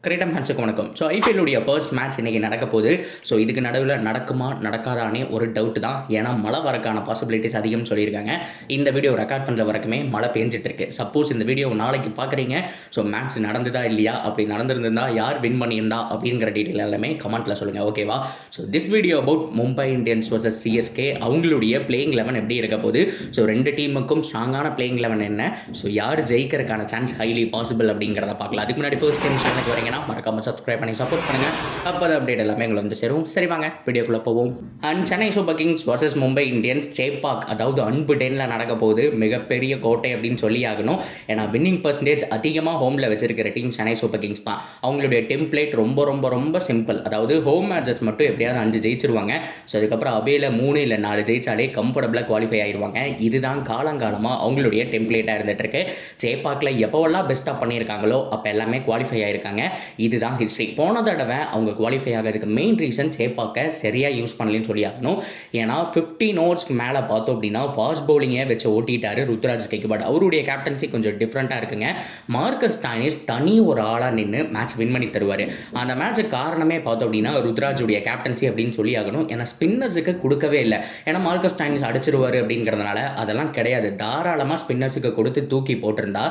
Great மேட்சுக்கு வணக்கம். So ஐபிஎல்லுடைய first match இன்றைக்கி நடக்க போகுது. ஸோ இதுக்கு நடுவில் நடக்குமா நடக்காதானே ஒரு டவுட் தான். ஏன்னா மழை வரக்கான பாசிபிலிட்டிஸ் அதிகம்னு சொல்லியிருக்காங்க. இந்த வீடியோ ரெக்கார்ட் பண்ணுற வரைக்குமே மழை பெஞ்சிட்டு இருக்கு. சப்போஸ் இந்த வீடியோ நாளைக்கு பார்க்குறீங்க, ஸோ மேட்ச் நடந்ததா இல்லையா, அப்படி நடந்திருந்தா யார் வின் பண்ணியிருந்தா அப்படிங்கிற டீட்டெயில் எல்லாமே கமெண்ட்டில் சொல்லுங்கள், ஓகேவா? So this video about Mumbai Indians versus CSK. அவங்களுடைய பிளேயிங் 11 எப்படி இருக்க போகுது, ஸோ ரெண்டு டீமுக்கும் ஸ்ட்ராங்கான பிளேயிங் 11 என்ன, ஸோ யார் ஜெயிக்கிறதுக்கான சான்ஸ் ஹைலி பாசிபிள் அப்படிங்கிறத பார்க்கலாம். அதுக்கு முன்னாடி ஃபர்ஸ்ட் டைம் சேனலுக்கு வரீங்க மறக்காம சப்ஸ்கிரைப் பண்ணி சப்போர்ட் பண்ணுங்க. அப்போ அப்டேட் எல்லாமே எங்களை வந்து சேரும். சரி வாங்க வீடியோக்குள்ள போவோம். And Chennai super Kings versus Mumbai Indians Chepauk, அதாவது அன்பு டென்ல நடக்க போகுது. மிகப்பெரிய கோட்டை அப்படின்னு சொல்லி ஆகணும். ஏன்னா வின்னிங் பர்சன்டேஜ் அதிகமாக ஹோமில் வச்சிருக்கிற டீம் சென்னை சூப்பர் கிங்ஸ் தான். அவங்களுடைய டெம்ப்ளேட் ரொம்ப ரொம்ப ரொம்ப சிம்பிள். அதாவது ஹோம் மேட்சஸ் மட்டும் எப்படியாவது 5 ஜெயிச்சிருவாங்க. ஸோ அதுக்கப்புறம் அவையில் 3 இல்லை 4 ஜெயிச்சாலே கம்ஃபர்டபுளாக குவாலிஃபை ஆயிடுவாங்க. இதுதான் காலங்காலமாக அவங்களுடைய டெம்ப்ளேட்டாக இருந்துட்டு இருக்கு. சேப்பாக்கில் எப்போவெல்லாம் பெஸ்ட்டாக பண்ணியிருக்காங்களோ அப்போ எல்லாமே குவாலிஃபை ஆயிருக்காங்க. இதுதான் ஹிஸ்ட்ரி. போன தடவை அவங்க குவாலிஃபை ஆகிறதுக்கு மெயின் ரீசன் சேப்பாக்க சரியாக யூஸ் பண்ணலன்னு சொல்லி ஆகணும். ஏன்னா 15 ஓவர்ஸ்க்கு மேலே பார்த்தோம் அப்படின்னா ஃபாஸ்ட் பவுலிங்கே வச்சு ஓட்டிட்டாரு ருத்ராஜ் கெய்க்வாட். அவருடைய கேப்டன்சி கொஞ்சம் டிஃப்ரெண்ட்டாக இருக்குங்க. மார்க்கஸ் ஸ்டாயினிஸ் தனி ஒரு ஆளாக நின்று மேட்ச் வின் பண்ணி தருவார். அந்த மேட்சுக்கு காரணமே பார்த்தோம் அப்படின்னா ருத்ராஜுடைய கேப்டன்சி அப்படின்னு சொல்லி ஆகணும். ஏன்னா ஸ்பின்னர்ஸுக்கு கொடுக்கவே இல்லை. ஏன்னா மார்க்கஸ் ஸ்டாயினிஸ் அடிச்சிருவார் அப்படிங்கிறதுனால அதெல்லாம் கிடையாது. தாராளமாக ஸ்பின்னர்ஸுக்கு கொடுத்து தூக்கி போட்டிருந்தா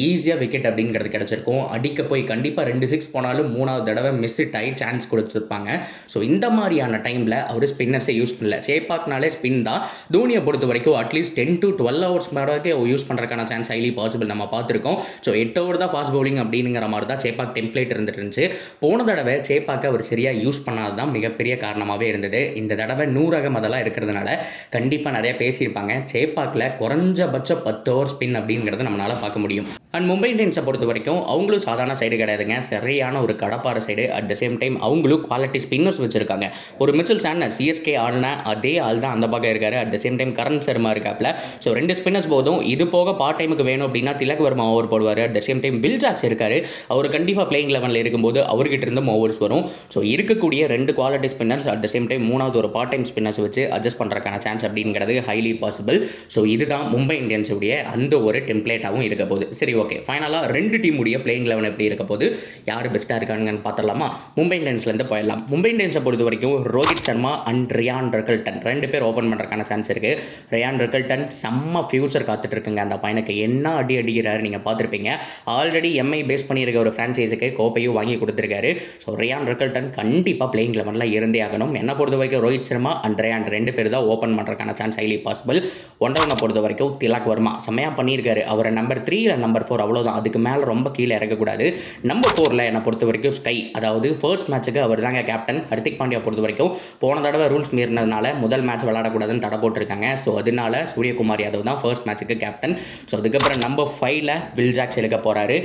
ஈஸியாக விக்கெட் அப்படிங்கிறது கிடச்சிருக்கும். அடிக்க போய் கண்டிப்பாக 2 6 போனாலும் 3வது தடவை மிஸ் ஆகி சான்ஸ் கொடுத்துருப்பாங்க. ஸோ இந்த மாதிரியான டைமில் அவர் ஸ்பின்னர்ஸை யூஸ் பண்ணல. சேப்பாக்னாலே ஸ்பின் தான். தோனியை பொறுத்த வரைக்கும் அட்லீஸ்ட் 10 to 12 ஹவர்ஸ் வரைக்கும் யூஸ் பண்ணுறதுக்கான சான்ஸ் ஹைலி பாசிபிள் நம்ம பார்த்துருக்கோம். ஸோ 8 ஓவர் தான் ஃபாஸ்ட் பவுலிங் அப்படிங்கிற மாதிரி தான் சேப்பாக் டெம்ப்ளேட் இருந்துட்டு இருந்துச்சு. போன தடவை சேப்பாக்கை அவர் சரியாக யூஸ் பண்ணாது தான் மிகப்பெரிய காரணமாகவே இருந்தது. இந்த தடவை 100 ரகம் அதெல்லாம் இருக்கிறதுனால கண்டிப்பாக நிறைய பேசியிருப்பாங்க. சேப்பாக்கில் குறைஞ்சபட்சம் 10 ஓவர் ஸ்பின் அப்படிங்கிறத நம்மளால் பார்க்க முடியும். அண்ட் மும்பை இந்தியன்ஸை பொறுத்த வரைக்கும் அவங்களும் சாதாரண சைடு கிடையாதுங்க. சரியான ஒரு கடப்பாறை side. At the same time அவங்களும் குவாலிட்டி ஸ்பின்னர்ஸ் வச்சிருக்காங்க. ஒரு மிச்சல் சாண்டனர் சிஎஸ்கே ஆடின அதே ஆள் தான் அந்த பக்கம் இருக்காரு. At the same time Karan Sharma இருக்காப்ல. ஸோ 2 ஸ்பின்னர்ஸ் போதும். இது போக பார்ட் டைமுக்கு வேணும் அப்படின்னா திலக் வர்மா ஓவர் போடுவார். At the same time Will Jacks இருக்காரு. அவர் கண்டிப்பாக பிளேயிங் 11 இருக்கும்போது அவர்கிட்ட இருந்தும் ஓவர்ஸ் வரும். ஸோ இருக்கக்கூடிய 2 quality spinners at the same time 3வது ஒரு பார்ட் டைம் ஸ்பின்னர்ஸ் வச்சு அட்ஜஸ்ட் பண்ணுறதுக்கான சான்ஸ் அப்படிங்கிறது ஹைலி பாசிபிள். ஸோ இதுதான் மும்பை இந்தியன்ஸ் உடைய அந்த ஒரு டெம்ப்ளேட்டாகவும் இருக்க போகுது. சரி, ஓகே. ஃபைனலாக 2 டீமுடைய பிளேயிங் 11 எப்படி இருக்க போது, யார் பெஸ்ட்டாக இருக்காங்கன்னு பார்த்துடலாமா? மும்பை இந்தியன்ஸ்லேருந்து போயிடலாம். மும்பை இந்தியன்ஸை பொறுத்த வரைக்கும் ரோஹித் சர்மா அண்ட் ரியான் ரக்கல்டன் 2 பேர் ஓப்பன் பண்ணுறதுக்கான சான்ஸ் இருக்குது. ரியான் ரக்கல்டன் செம்ம ஃபியூச்சர் காத்துட்டு இருக்குங்க. அந்த பையனுக்கு என்ன அடி அடிக்கிறாரு நீங்கள் பார்த்துருப்பீங்க. ஆல்ரெடி எம்ஐ பேஸ் பண்ணியிருக்க ஒரு ஃப்ரான்ச்சைஸுக்கு கோப்பையும் வாங்கி கொடுத்துருக்காரு. ஸோ ரியான் ரக்கல்டன் கண்டிப்பாக பிளேயிங் 11 இருந்தே ஆகணும். என்னை பொறுத்த வரைக்கும் ரோஹித் சர்மா அண்ட் ரியான் 2 பேர் தான் ஓப்பன் பண்ணுறதுக்கான சான்ஸ் ஹைலி பாசிபிள். ஒன்றவனை பொறுத்த வரைக்கும் திலக் வர்மா செம்மையாக பண்ணியிருக்காரு. அவரை நம்பர் 3 இல்லை நம்பர் 4 அவ்வளோதான். அதுக்கு மேலே ரொம்ப கீழே இறக்கக்கூடாது. நம்பர் 4 என்னை பொறுத்த வரைக்கும் ஸ்கை, அதாவது ஃபர்ஸ்ட் மேட்சுக்கு அவர் தாங்க கேப்டன். ஹர்திக் பாண்டியா பொறுத்த வரைக்கும் போன தடவை ரூல்ஸ் மீறினதுனால முதல் மேட்ச் விளையாடக்கூடாதுன்னு தடை போட்டிருக்காங்க. ஸோ அதனால சூரியகுமார் யாதவ் தான் ஃபர்ஸ்ட் மேட்சுக்கு கேப்டன். ஸோ அதுக்கப்புறம் நம்பர் 5 வில் ஜாக்ஸ் எடுக்க போகிறாரு.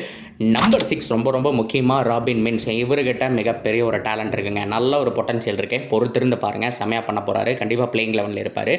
நம்பர் 6 ரொம்ப ரொம்ப முக்கியமாக ராபின் மின்ஸ். இவர்கிட்ட மிகப்பெரிய ஒரு டேலண்ட் இருக்குங்க. நல்ல ஒரு பொட்டன்ஷியல் இருக்கு. பொறுத்திருந்து பாருங்க, செமையாக பண்ண போகிறாரு. கண்டிப்பாக பிளேயிங் 11 இருப்பார்.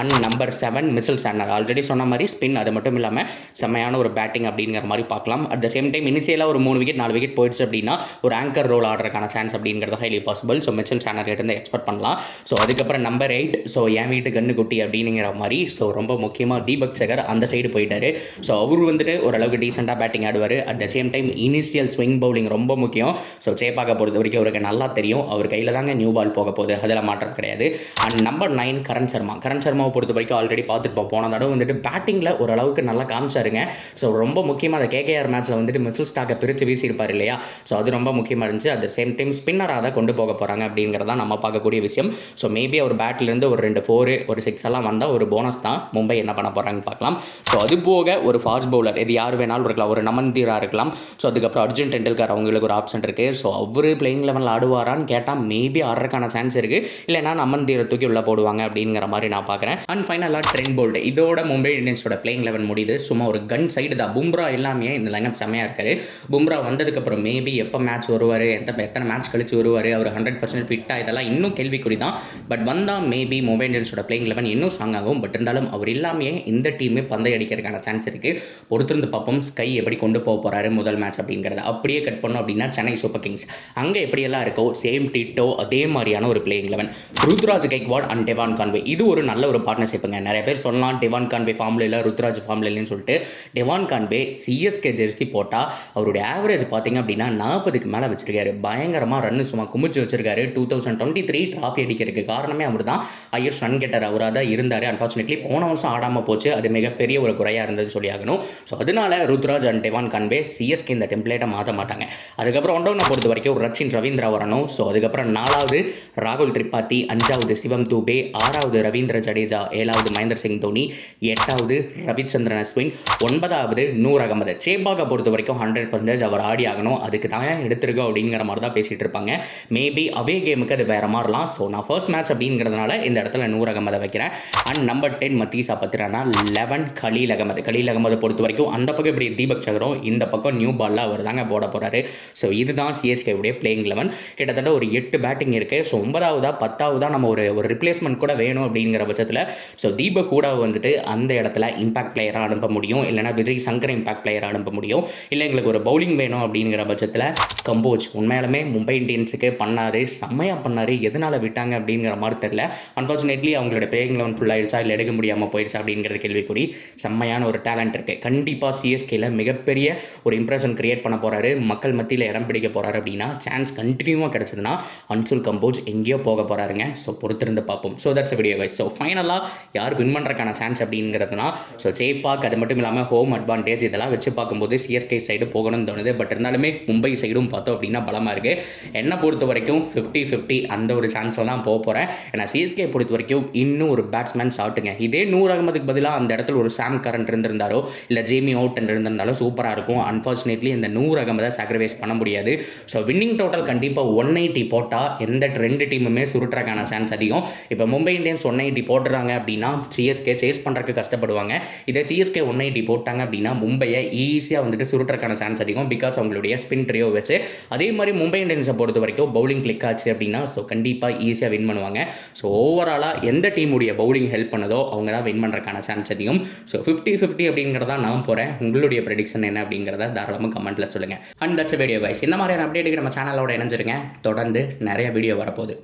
And number 7 Mitchell Santner. Already சொன்ன மாதிரி ஸ்பின், அது மட்டும் இல்லாமல் செம்மையான ஒரு பேட்டிங் அப்படிங்கிற மாதிரி பார்க்கலாம். அட் த சேம் டைம் இனிஷியலாக ஒரு 3 விக்கெட் 4 விக்கெட் போயிடுச்சு அப்படின்னா ஒரு ஆங்கர் ரோல் ஆடுறதுக்கான சான்ஸ் அப்படிங்கிறது highly possible. So Mitchell Santner கிட்ட இருந்து எக்ஸ்பெக்ட் பண்ணலாம். ஸோ அதுக்கப்புறம் நம்பர் 8 ஸோ என் வீட்டு கண்ணு குட்டி அப்படிங்கிற மாதிரி. ஸோ ரொம்ப முக்கியமாக தீபக் சகர் அந்த சைடு போயிட்டாரு. ஸோ அவர் வந்துட்டு ஓரளவுக்கு டீசெண்டாக பேட்டிங் ஆடுவார். At the same time initial swing bowling ரொம்ப முக்கியம். ஸோ சேப்பாக்க பொறுத்த வரைக்கும் அவருக்கு நல்லா தெரியும். அவர் கையில் தாங்க நியூ பால் போக போகுது, அதில் மாற்றம் கிடையாது. And number 9 Karan Sharma. கரண் சர்மாவை பொறுத்த வரைக்கும் ஆல்ரெடி பார்த்துருப்போம். போன தடவை வந்துட்டு பேட்டிங்கில் ஓரளவுக்கு நல்லா காமிச்சாருங்க. ஸோ ரொம்ப முக்கியமாக அந்த கேகேஆர் மேட்ச்சில் வந்துட்டு மிச்சல் ஸ்டாக்கை பிரித்து வீசியிருப்பார் இல்லையா. ஸோ அது ரொம்ப முக்கியமாக இருந்துச்சு. அட் த சேம் டைம் ஸ்பின்னராக தான் கொண்டு போக போகிறாங்க அப்படிங்கிறதா நம்ம பார்க்கக்கூடிய விஷயம். ஸோ மேபி அவர் பேட்லேருந்து ஒரு 2 4 ஒரு 6 எல்லாம் வந்தால் ஒரு போனஸ் தான். மும்பை என்ன பண்ண போகிறாங்கன்னு பார்க்கலாம். ஸோ அது போக ஒரு ஃபாஸ்ட் பவுலர், இது யார் வேணாலும் இருக்கலாம். ஒரு நமந்தீரா இருக்கலாம். ஸோ அதுக்கப்புறம் அர்ஜுன் டெண்டுல்கர் அவங்களுக்கு ஒரு ஆப்ஷன் இருக்குது. ஸோ அவர் பிளேயிங் 11 ஆடுவாரான்னு கேட்டால் மேபி ஆடுறதுக்கான சான்ஸ் இருக்குது. இல்லைனா நமந்தீரை தூக்கி உள்ள போடுவாங்க அப்படிங்கிற மாதிரி நான் பார்க்குறேன். அண்ட் ஃபைனலாக ட்ரெண்ட் போல்ட். இதோட மும்பை இந்தியன்ஸோட பிளேயிங் 11 முடியுது. சும்மா ஒரு கன் சைடு தான். பும்ரா எல்லாமே இந்த லைனப் செம்மையாக இருக்காரு. பும்ரா வந்ததுக்கப்புறம் மேபி எப்போ மேட்ச் வருவார், எத்தனை மேட்ச் கழிச்சு வருவார், அவர் 100% ஃபிட்டாக, இதெல்லாம் இன்னும் கேள்விக்குறி தான். பட் வந்தால் மேபி மும்பை இந்தியன்ஸோட பிளேயிங் 11 இன்னும் ஸ்ட்ராங் ஆகும். பட் இருந்தாலும் அவர் இல்லாமே இந்த டீமே பந்தை அடிக்கிறதுக்கான சான்ஸ் இருக்குது. பொறுத்திருந்து பார்ப்போம் ஸ்கை எப்படி கொண்டு போக போகிறாரு முதல் மேட்ச் அப்படிங்கிறத. அப்படியே கட் பண்ணோம் அப்படின்னா சென்னை சூப்பர் கிங்ஸ் அங்கே எப்படியெல்லாம் இருக்கோ சேம் டிட்டோ அதே மாதிரியான ஒரு playing 11. Ruturaj Gaikwad and Devon Conway, இது ஒரு நல்ல ஒரு பார்ட்னர்ஷிப்புங்க. நிறைய பேர் சொல்லலாம் டெவான் கான்வே ஃபார்மில் இல்லை, ருத்ராஜ் ஃபார்மில் இல்லைன்னு சொல்லிட்டு. டெவான் கான்வே சிஎஸ்கே ஜெர்சி போட்டால் அவருடைய ஆவரேஜ் பார்த்தீங்க அப்படின்னா 40க்கு மேலே வச்சிருக்காரு. பயங்கரமாக ரன்னு சும்மா குமிச்சு வச்சிருக்காரு. 2023 டிராஃபி அடிக்கிறதுக்கு காரணமே அவர் தான். ஹையஸ்ட் ரன் கெட்டர் அவராக தான் இருந்தார். அன்ஃபார்ச்சுனேட்லி போன வருஷம் ஆடாமல் போச்சு. அது மிகப்பெரிய ஒரு குறையாக இருந்தது சொல்லி ஆகணும். ஸோ அதனால Ruturaj and Devon Conway CSK இந்த டெம்ப்ளேட்டை மாற்ற மாட்டாங்க. அதுக்கப்புறம் ஒன் டவுனை பொறுத்த வரைக்கும் ரச்சின் ரவீந்திரா வரணும். ஸோ அதுக்கப்புறம் 4வது ராகுல் திரிபாதி, 5வது சிவம் தூபே, 6வது ரவீந்திர ஜடேஜா, 7வது மகேந்திர சிங் தோனி, 8வது ரவிச்சந்திரன் அஸ்வின், 9வது நூர் அகமது. சேபாகை பொறுத்த வரைக்கும் 100% அவர் ஆடி ஆகணும். அதுக்கு தான் எடுத்திருக்கோம் அப்படிங்கிற மாதிரி தான் பேசிகிட்டு இருப்பாங்க. மேபி அவே கேமுக்கு அது வேறு மாறலாம். ஸோ நான் ஃபர்ஸ்ட் மேட்ச் அப்படிங்கிறதுனால இந்த இடத்துல நூர் அகமதை வைக்கிறேன். And number 10 Matheesha Pathirana, 11 Khaleel Ahmed. கலீல் அகமதை பொறுத்த வரைக்கும் அந்த பக்கம் இப்படி தீபக் சகரும், இந்த பக்கம் நியூ பாலில் அவர் தாங்க போட போகிறாரு. ஸோ இதுதான் சிஎஸ்கேவுடைய பிளேயிங் 11. கிட்டத்தட்ட ஒரு 8 பேட்டிங் இருக்குது. ஸோ 9வதா 10வதா நம்ம ஒரு ரிப்ளேஸ்மெண்ட் கூட வேணும் அப்படிங்கிற பட்சத்தில் ஸோ தீபக் கூட வந்துட்டு அந்த இடத்துல இம்பாக்ட் பிளேயராக அனுப்ப முடியும். இல்லைனா விஜய் சங்கர் இம்பாக்ட் பிளேயராக அனுப்ப முடியும். இல்லை எங்களுக்கு ஒரு பவுலிங் வேணும் அப்படிங்கிற பட்சத்தில் கம்போஜ் உண்மையாலுமே மும்பை இந்தியன்ஸுக்கு பண்ணார், செம்மையாக பண்ணார். எதனால் விட்டாங்க அப்படிங்கிற மாதிரி தெரியல. அன்ஃபார்ச்சுனேட்லி அவங்களோட பிளேயிங் 11 ஃபுல் ஆயிடுச்சா இல்லை எடுக்க முடியாமல் போயிடுச்சா அப்படிங்கிற கேள்விக்குறி. செம்மையான ஒரு டேலண்ட் இருக்குது. கண்டிப்பாக சிஎஸ்கேல மிகப்பெரிய ஒரு இம்ப்ரெஷன் கிரியேட் பண்ண போகிறாரு. மக்கள் மத்தியில் இடம் பிடிக்க போகிறாரு அப்படின்னா சான்ஸ் கண்டினியூவாக கிடச்சதுன்னா அன்சுல் கம்போஜ் எங்கேயோ போக போகிறாருங்க. ஸோ பொறுத்திருந்து பார்ப்போம். So that's video guys. So ஃபைனலாக யார் வின் பண்ணுறக்கான சான்ஸ் அப்படிங்கிறதுனா ஸோ ஜெய்பாக், அது மட்டும் இல்லாமல் ஹோம் அட்வான்டேஜ் இதெல்லாம் வச்சு பார்க்கும்போது சிஎஸ்கே சைடு போகணும்னு தோணுது. பட் இருந்தாலுமே மும்பை சைடும் பார்த்தோம் அப்படின்னா பலமாக இருக்குது. என்னை பொறுத்த வரைக்கும் 50-50 அந்த ஒரு சான்ஸில் தான் போக போகிறேன். ஏன்னா சிஎஸ்கே பொறுத்த வரைக்கும் இன்னும் ஒரு பேட்ஸ்மேன் ஷாட்டுங்க. இதே நூர் அகமதுக்கு பதிலாக அந்த இடத்துல ஒரு சாம் கரண்ட் இருந்திருந்தாரோ இல்லை ஜேமி அவுட் இருந்திருந்தாலும் சூப்பராக இருக்கும். அன்ஃபார்ச்சுனேட்லி இந்த நூர் அகமதை சாக்ரிஃபைஸ் பண்ண முடியாது. ஸோ வின்னிங் டோட்டல் கண்டிப்பாக 180 போட்டால் எந்த 2 டீமுமே சுருட்டுறக்கான சான்ஸ் அதிகம். இப்போ மும்பை இந்தியன்ஸ் 180 போட்டுறாங்க அப்படின்னா சிஎஸ்கே சேஸ் பண்ணுறதுக்கு கஷ்டப்படுவாங்க. இதே சிஎஸ்கே 180 போட்டாங்க அப்படின்னா மும்பையை ஈஸியாக வந்துட்டு சுருட்டுறக்கான சான்ஸ் அதிகம். பிகாஸ் அவங்களுடைய ஸ்பின் ட்ரியோ வச்சு. அதே மாதிரி மும்பை இந்தியன்ஸை பொறுத்த வரைக்கும் பவுலிங் கிளிக் ஆச்சு அப்படின்னா ஸோ கண்டிப்பாக ஈஸியாக வின் பண்ணுவாங்க. ஸோ ஓவராலாக எந்த டீமுடைய பவுலிங் ஹெல்ப் பண்ணதோ அவங்க தான் வின் பண்ணுறக்கான சான்ஸ் அதிகம். ஸோ 50-50 அப்படிங்கிறதா நான் போகிறேன். உங்களுடைய ப்ரெடிக்ஷன் என்ன அப்படிங்கிறத தாராளமாக கமெண்ட்டில் சொல்லுங்கள். And that's video guys. இந்த மாதிரியான அப்டேட்டுக்கு நம்ம சேனலோட இணைஞ்சிருங்க. தொடர்ந்து நிறைய வீடியோ வரப்போகுது.